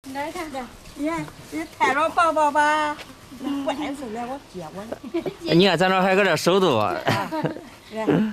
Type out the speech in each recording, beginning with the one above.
你来看看，你抬着抱抱吧，不碍事来我接我。你看咱这还搁这手都。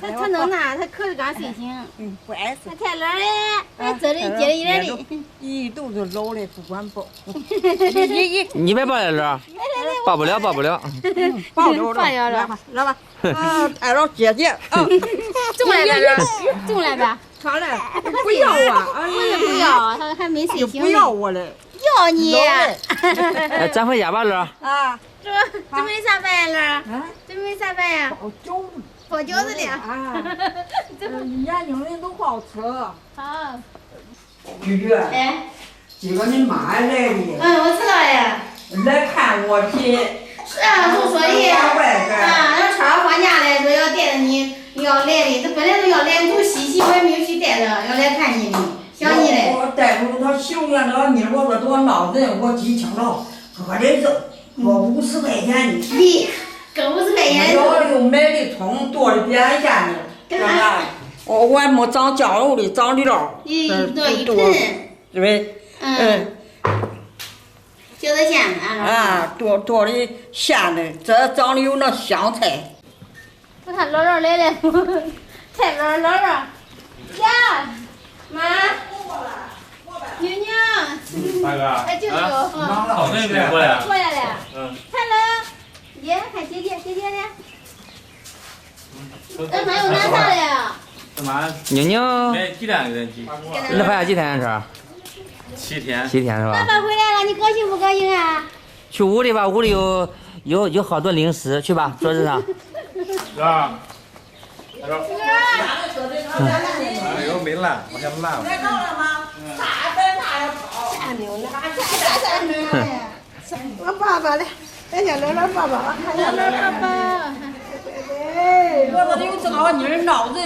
他能拿，他可是刚睡醒。不碍事。他太冷了，还这里接着一点的。一肚子肉的不管抱。你别抱在这儿，抱不了，抱不了。抱着抱着了，来吧。抬着姐姐。重来呗，重来呗。他嘞，不要啊！我也不要，他还没睡醒。不要我嘞。要你。哎，咱回家吧，乐。啊。准备啥饭呀，乐？准备啥饭呀？包饺子。包饺子的。啊。眼睛人都好吃。好。玉玉。哎。今个你妈来的。我知道呀。来看我去。是啊，就说的。让超放假了，说要带着你，要来的。这本来都要来，都西西我也没有去带着，要来看你的，想你嘞。我带出他修院那妮我说多闹人，我记清了，喝的肉，我50块钱的。你跟50块钱。我又买的葱，剁的边线的，是吧？我还没长酱油的，长料。剁一盆。对不对？饺子馅子剁的馅的，这长的有那香菜。我看姥姥来了，太姥姥呀，妈，妞妞，大哥，哎舅舅，好妹妹过来了，过来了，看了，爷看姐姐呢，还有拿啥的呀？干嘛？妞妞，来几天给咱寄？你回家几天是7天。7天是吧？爸爸回来了，你高兴不高兴啊？去屋里吧，屋里有好多零食，去吧，桌子上。是吧？他说。哎呦，没烂，我还烂了。来到了吗？啥分啥要跑？啥牛呢？啥牛呢？我爸爸嘞，咱家姥姥爸爸，看姥姥爸爸。对，我说有这个妮儿闹人，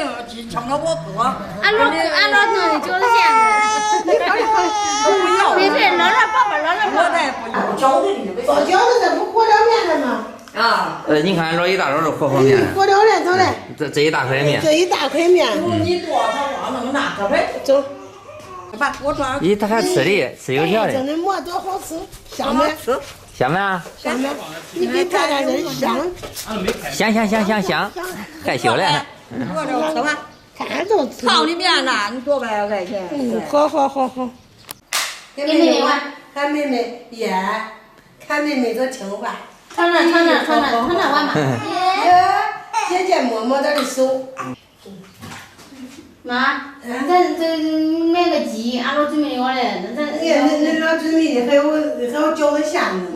抢了我哥。俺老弄的饺子馅子。不要。没事，姥姥爸爸，姥姥爸爸。饺子里包饺子这不和了面的吗？你看老一大勺都和面。和了面，走嘞。这一大块面。这一大块面。你多少往弄那个呗？走。爸，我装。他还吃的，吃油条的。这馍多好吃，香没？香没？香没？你给蘸蘸这香。香，害羞了。我这吃吧。看都吃。烫的面呢？你多500块钱。好。给妹妹玩。看妹妹烟，看妹妹这听话。尝尝玩嘛。姐姐摸摸她的手。妈，咱这买个鸡，俺老准备的我嘞，你老准备的还有饺子馅子。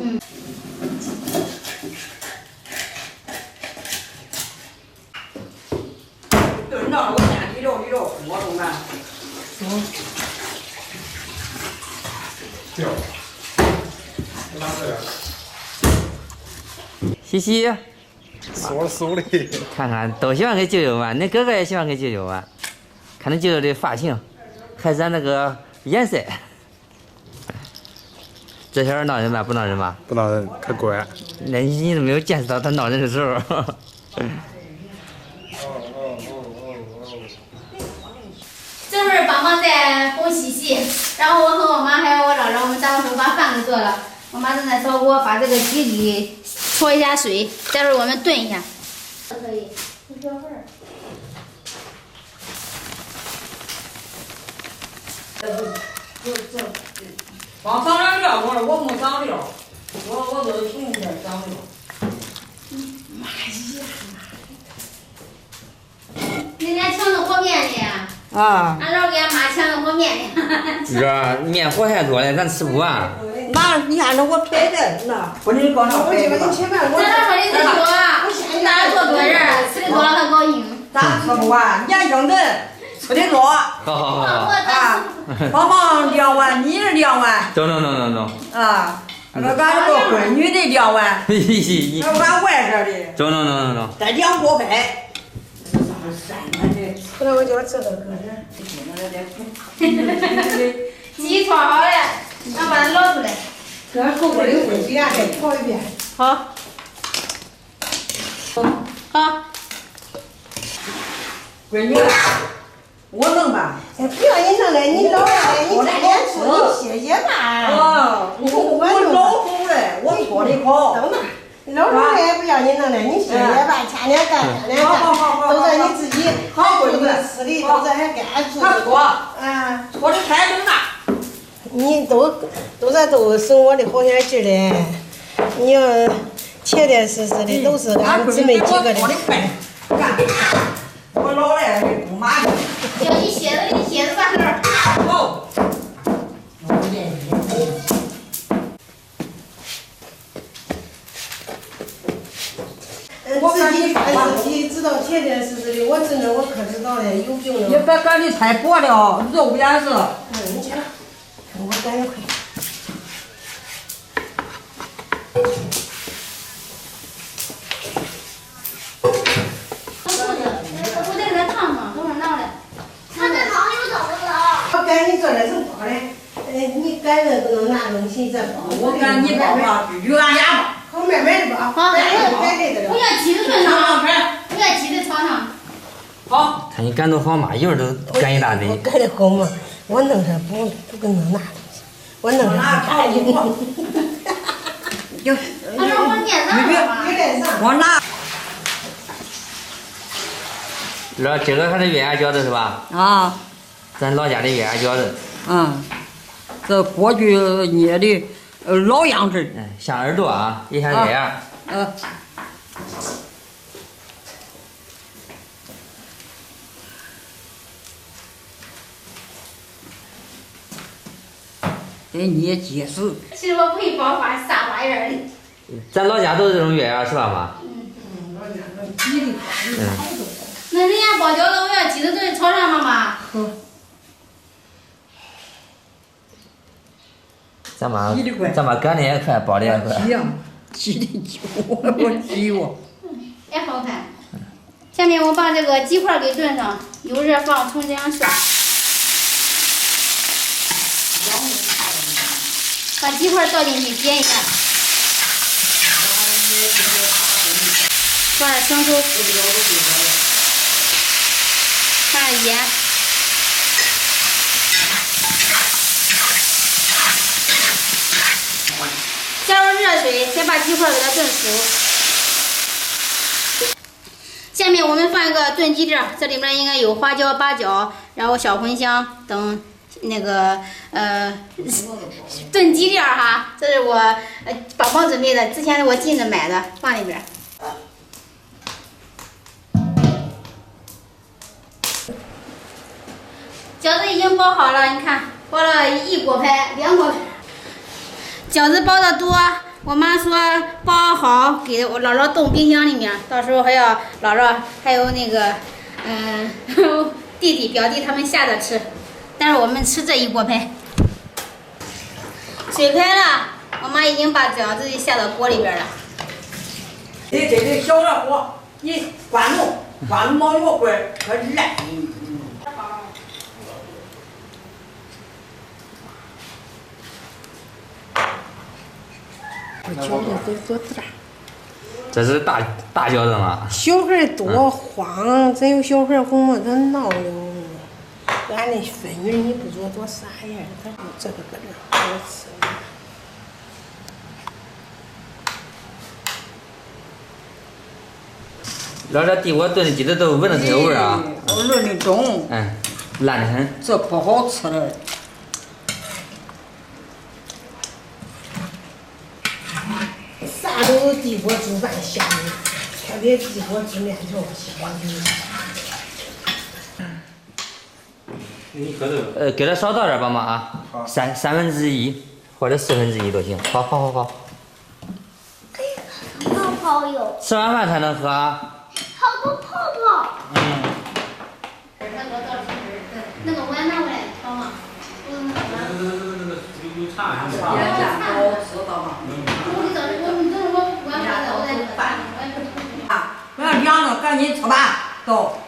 炖着我先里头摸中了。掉。拿这个。西西。手里。看看都喜欢给舅舅玩，你哥哥也喜欢给舅舅玩。看你舅舅的发型，还染那个颜色。这小孩闹人吧？不闹人吧？不闹人，可乖。那你都没有见识到他闹人的时候。这会儿帮忙在哄西西，然后我和我妈还有我姥姥，我们咱们都把饭给做了。我妈正在烧锅，把这个鸡给焯一下水，待会儿我们炖一下。可以，一小会儿。光长点料，我没长料，我都是从这长料。妈呀！人家抢的和面的呀。俺老给俺妈抢的和面的。这面和太多了，咱吃不完。妈，你看那我拍的那，不能光上拍的。咱老说的是多，哪做多人，吃的多了他高兴。咱吃不完，年轻人吃的多。好。帮忙2碗，你2碗。走。俺这个闺女的2碗，俺外甥的。走。再2锅白。后来我叫吃个搁这。鸡炒好了，咱把它捞出来。搁后边有味，给俺再调一遍。好。闺女，我弄吧。哎，不要你弄了，你老了，你天天做，你歇歇吧。哦，我老熟了，我做的好。等等，老了也不要你弄了，你歇歇吧，天天干，天天干，都在你自己好住的吃的，都在还干住。他说，啊，说的太对了。你都省我的好些劲嘞，你要切切实实的，都是俺姊妹几个的。干，我老了不麻烦。叫你歇着，你歇着吧，儿。好。自己知道切切实实的，我真的我可知道了，有病了。你别干的太薄了，肉也是。你去吧，我干一块。我在这烫嘛，等会儿拿来。他这汤有豆子。我赶紧做点成包嘞，你赶着不能拿东西再包。我赶你包吧，鱼俺家包。好慢慢的包，好，慢慢包。我要鸡子炖汤，我要鸡子炒汤。好。看你干多好嘛，一会儿都干一大堆。我干的好嘛，我弄着不跟弄那东西，我弄着不干净。就。他说我念啥嘛？我拿。老这个还是月牙饺子是吧？啊。咱老家的月牙饺子。嗯。这过去捏的老样式。嗯，像耳朵啊，也像月牙。得捏结实。其实我不会包花啥花样的。咱老家都是这种月牙是吧妈？那人家包饺子，我要鸡子炖炒上妈妈。咱妈干的也快，包的也快。鸡的久，我鸡我。也好看。下面我把这个鸡块给炖上，油热放葱姜蒜。把鸡块倒进去煎一下，放点生抽，放点盐，加入热水，先把鸡块给它炖熟。下面我们放一个炖鸡丁，这里面应该有花椒、八角，然后小茴香等。那个炖鸡丁哈，这是我宝宝准备的，之前我进着买的，放里边。饺子已经包好了，你看包了1锅拍，2锅拍。饺子包的多，我妈说包好给我姥姥冻冰箱里面，到时候还要姥姥还有那个弟弟表弟他们下着吃。但是我们吃这1锅拍，水开了，我妈已经把饺子下到锅里边了。你这个小热火，你关住毛药罐可热。我饺子得多大？这是大饺子吗？小孩多慌，真有小孩哄我，他闹的。俺那分鱼你不做多傻呀？他说这个搁这好吃。老这地锅炖的鸡子都闻着它有味儿啊。味的重。烂得很。这可好吃了。啥都有地锅煮饭香的，特别地锅煮面条香的。给它少倒点吧妈啊，1/3或者1/4都行。好。好好哟。吃完饭才能喝啊。好多泡泡。那个碗拿过来好吗？有茶。不要凉了，赶紧吃吧，都。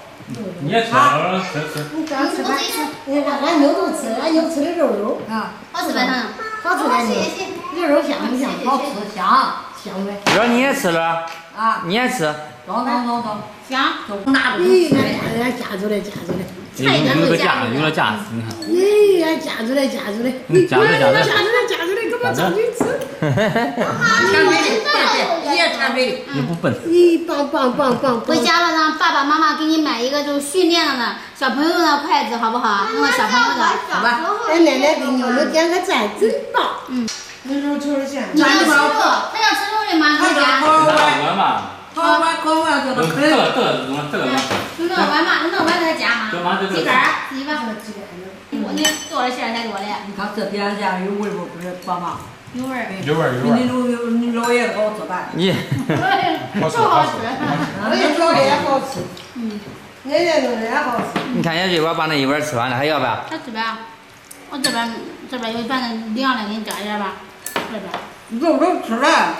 你也吃了，吃。你刚吃饭，你看俺妞都吃，俺妞吃的肉啊，好吃吧他？好吃的肉，肉香不香？好吃香呗。肉你也吃了？啊，你也吃？走，香。都拿着。咦，俺家出来。有个架子，有个架子，你看。哎呀，夹出来，夹出来！你夹出来，夹出来，夹出来，给我长嘴吃。馋嘴的，也馋嘴。你不笨。咦，棒！回家了让爸爸妈妈给你买一个就是训练的呢，小朋友的筷子好不好？弄个小朋友的，好吧？哎，奶奶给妞妞点个赞，真棒。那时候瞅着像。你要吃肉，他要吃肉的吗？回家。碗嘛。烤完叫他这个用那个碗嘛，用那个碗给他夹嘛。鸡肝儿，自己碗。我那多了馅儿太多了。你看这边家有味不？不是爸妈。有味儿。有味儿。你老爷好做饭。你。就好吃。我也做的也好吃。奶奶做的也好吃。你看人家这把那一碗吃完了，还要吧？他这边，我这边有反正凉的，给你加一点吧。这边。肉都吃了，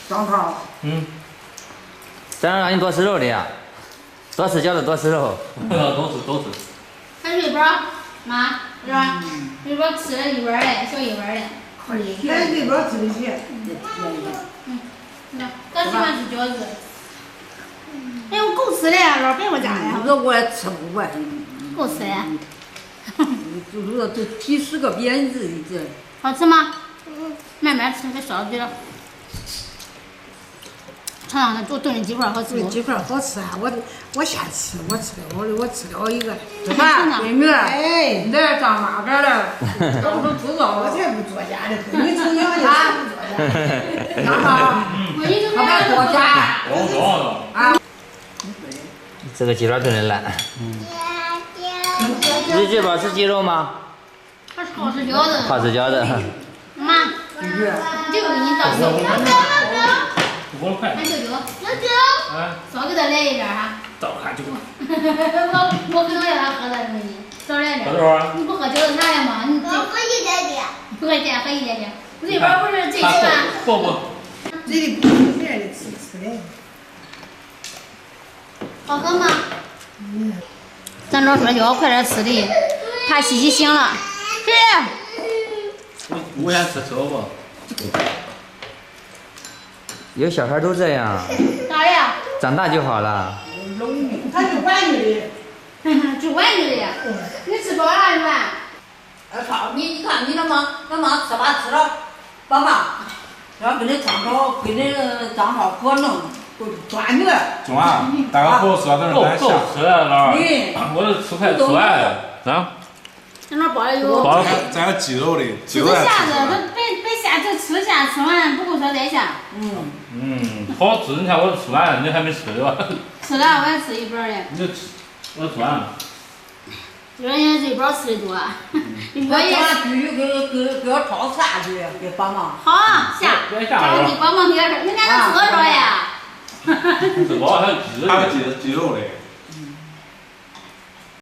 张涛。咱让你多吃肉的呀，多吃饺子，多吃肉。都吃。还有一包，妈，是吧？一包吃了一碗的，小一碗的。可以。奶这包吃的些。咱喜欢吃饺子。哎，我够吃的，老别我家的。这我也吃不惯。够吃的。就是说这几十个鞭子一这。好吃吗？慢慢吃，别烧嘴了。尝尝那做炖的鸡块好吃不？鸡块好吃啊！我先吃，我吃了一个。吃饭，闺女，哎，你在上哪边了？都知道我才不做家的，你从娘家才不做家。张涛，他别做家。啊。这个鸡爪炖的烂。你这边吃鸡肉吗？他是好吃饺子。好吃饺子。妈，这个给你倒手。5块。俺舅舅，少给他来一点哈。倒看就。我可能让他喝点东西，少来点。你不喝饺子茶的吗？你喝一点点。喝一点点。这边不是最喜欢。不。这里不是这样的吃的。好喝吗？咱老说叫我快点吃的，怕西西醒了。是。我先吃肉吧。有小孩都这样。咋的？长大就好了。他就玩你的。就玩你的。你吃饱了是吧？操你看你那妈吃吧吃了，爸爸，要跟你张涛可能端着。中啊，大家不吃，等着咱下。吃了老二。我这吃快吃完了，啊。在那包了有。咱有鸡肉的。吃下子，他别下就吃下，吃完不够说再下。好吃，你看我吃完了，你还没吃对吧？吃了，我也吃一包的。你吃，我吃完了。有人这包吃的多，我也。必须给我炒下去，给帮忙。好啊，下。找你帮忙给点，人家能吃多少呀？吃饱还有鸡肉。还有鸡肉的。